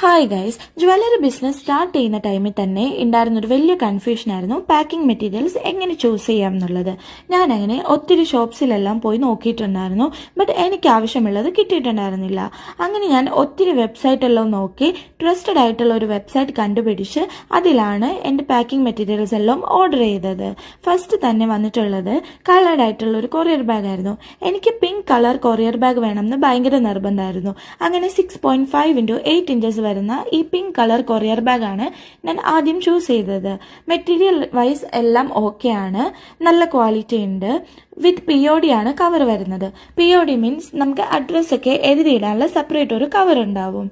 Hi guys, jewellery business start ചെയ്യുന്ന ടൈമിൽ തന്നെ ഉണ്ടായിരുന്നൊരു വലിയ കൺഫ്യൂഷൻ ആയിരുന്നു പാക്കിംഗ് മെറ്റീരിയൽസ് എങ്ങനെ ചൂസ് ചെയ്യാം എന്നുള്ളത്. ഞാൻ അങ്ങനെ ഒത്തിരി ഷോപ്സിലെല്ലാം പോയി നോക്കിയിട്ടുണ്ടായിരുന്നു, ബട്ട് എനിക്ക് ആവശ്യമുള്ളത് കിട്ടിയിട്ടുണ്ടായിരുന്നില്ല. അങ്ങനെ ഞാൻ ഒത്തിരി വെബ്സൈറ്റെല്ലാം നോക്കി ട്രസ്റ്റഡ് ആയിട്ടുള്ള ഒരു വെബ്സൈറ്റ് കണ്ടുപിടിച്ച് അതിലാണ് എൻ്റെ പാക്കിംഗ് മെറ്റീരിയൽസ് എല്ലാം ഓർഡർ ചെയ്തത്. ഫസ്റ്റ് തന്നെ വന്നിട്ടുള്ളത് കളർഡ് ആയിട്ടുള്ള ഒരു കൊറിയർ ബാഗ് ആയിരുന്നു. എനിക്ക് പിങ്ക് കളർ കൊറിയർ ബാഗ് വേണമെന്ന് ഭയങ്കര നിർബന്ധമായിരുന്നു. അങ്ങനെ 6.5 into 8 inches വരുന്ന ഈ പിങ്ക് കളർ കൊറിയർ ബാഗ് ആണ് ഞാൻ ആദ്യം ചൂസ് ചെയ്തത്. മെറ്റീരിയൽ വൈസ് എല്ലാം ഓക്കെ ആണ്, നല്ല ക്വാളിറ്റി ഉണ്ട്. വിത്ത് POD ആണ് കവർ വരുന്നത്. POD മീൻസ് നമുക്ക് അഡ്രസ് ഒക്കെ എഴുതിയിടാനുള്ള സെപ്പറേറ്റ് ഒരു കവർ ഉണ്ടാവും.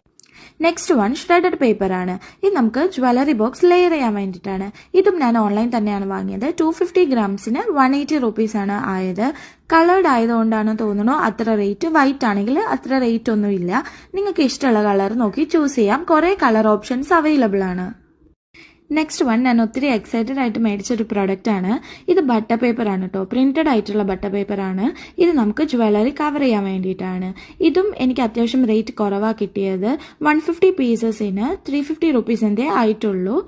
നെക്സ്റ്റ് വൺ ഷ്രെഡഡ് പേപ്പർ ആണ്. ഇത് നമുക്ക് ജ്വല്ലറി ബോക്സ് ലെയർ ചെയ്യാൻ വേണ്ടിയിട്ടാണ്. ഇതും ഞാൻ ഓൺലൈൻ തന്നെയാണ് വാങ്ങിയത്. 250 ഗ്രാംസിന് 180 rupees ആണ് ആയത്. കളേർഡ് ആയതുകൊണ്ടാണ് തോന്നുന്നു അത്ര റേറ്റ്. വൈറ്റ് ആണെങ്കിൽ അത്ര റേറ്റ് ഒന്നും ഇല്ല. നിങ്ങൾക്ക് ഇഷ്ടമുള്ള കളർ നോക്കി ചൂസ് ചെയ്യാം. കുറേ കളർ ഓപ്ഷൻസ് അവൈലബിൾ ആണ്. നെക്സ്റ്റ് വൺ ഞാൻ ഒത്തിരി എക്സൈറ്റഡ് ആയിട്ട് മേടിച്ചൊരു പ്രൊഡക്റ്റ് ആണ്. ഇത് ബട്ടർ പേപ്പർ ആണ് കേട്ടോ, പ്രിന്റഡ് ആയിട്ടുള്ള ബട്ടർ പേപ്പർ ആണ്. ഇത് നമുക്ക് ജ്വല്ലറി കവർ ചെയ്യാൻ വേണ്ടിയിട്ടാണ്. ഇതും എനിക്ക് അത്യാവശ്യം റേറ്റ് കുറവാണ് കിട്ടിയത്. 150 പീസസിന് 350 rupees ആയിട്ടുള്ളൂ.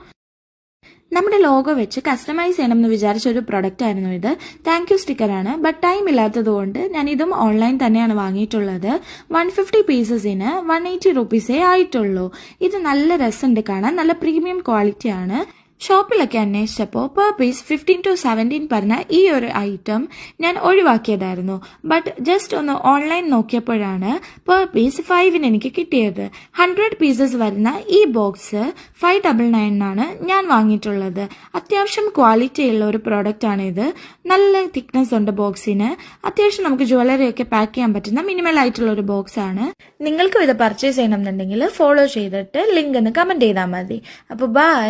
നമ്മുടെ ലോഗോ വെച്ച് കസ്റ്റമൈസ് ചെയ്യണം എന്ന് വിചാരിച്ച ഒരു പ്രൊഡക്റ്റ് ആയിരുന്നു ഇത്. താങ്ക് യു സ്റ്റിക്കറാണ്, ബട്ട് ടൈം ഇല്ലാത്തത് കൊണ്ട് ഞാൻ ഇതും ഓൺലൈൻ തന്നെയാണ് വാങ്ങിയിട്ടുള്ളത്. 150 പീസസിന് 180 rupees ആയിട്ടുള്ളൂ. ഇത് നല്ല രസമുണ്ട് കാണാൻ, നല്ല പ്രീമിയം ക്വാളിറ്റി ആണ്. ഷോപ്പിലൊക്കെ അന്വേഷിച്ചപ്പോൾ പെർ പീസ് 15 to 17 പറഞ്ഞ ഈ ഒരു ഐറ്റം ഞാൻ ഒഴിവാക്കിയതായിരുന്നു. ബട്ട് ജസ്റ്റ് ഒന്ന് ഓൺലൈൻ നോക്കിയപ്പോഴാണ് പെർ പീസ് 5 എനിക്ക് കിട്ടിയത്. 100 പീസസ് വരുന്ന ഈ ബോക്സ് 599 ഞാൻ വാങ്ങിയിട്ടുള്ളത്. അത്യാവശ്യം ക്വാളിറ്റി ഉള്ള ഒരു പ്രോഡക്റ്റ് ആണ് ഇത്. നല്ല തിക്നെസ് ഉണ്ട് ബോക്സിന്. അത്യാവശ്യം നമുക്ക് ജ്വല്ലറി ഒക്കെ പാക്ക് ചെയ്യാൻ പറ്റുന്ന മിനിമൽ ആയിട്ടുള്ള ഒരു ബോക്സ് ആണ്. നിങ്ങൾക്കും ഇത് പർച്ചേസ് ചെയ്യണമെന്നുണ്ടെങ്കിൽ ഫോളോ ചെയ്തിട്ട് ലിങ്ക് ഒന്ന് കമന്റ് ചെയ്താൽ മതി. അപ്പോൾ ബൈ.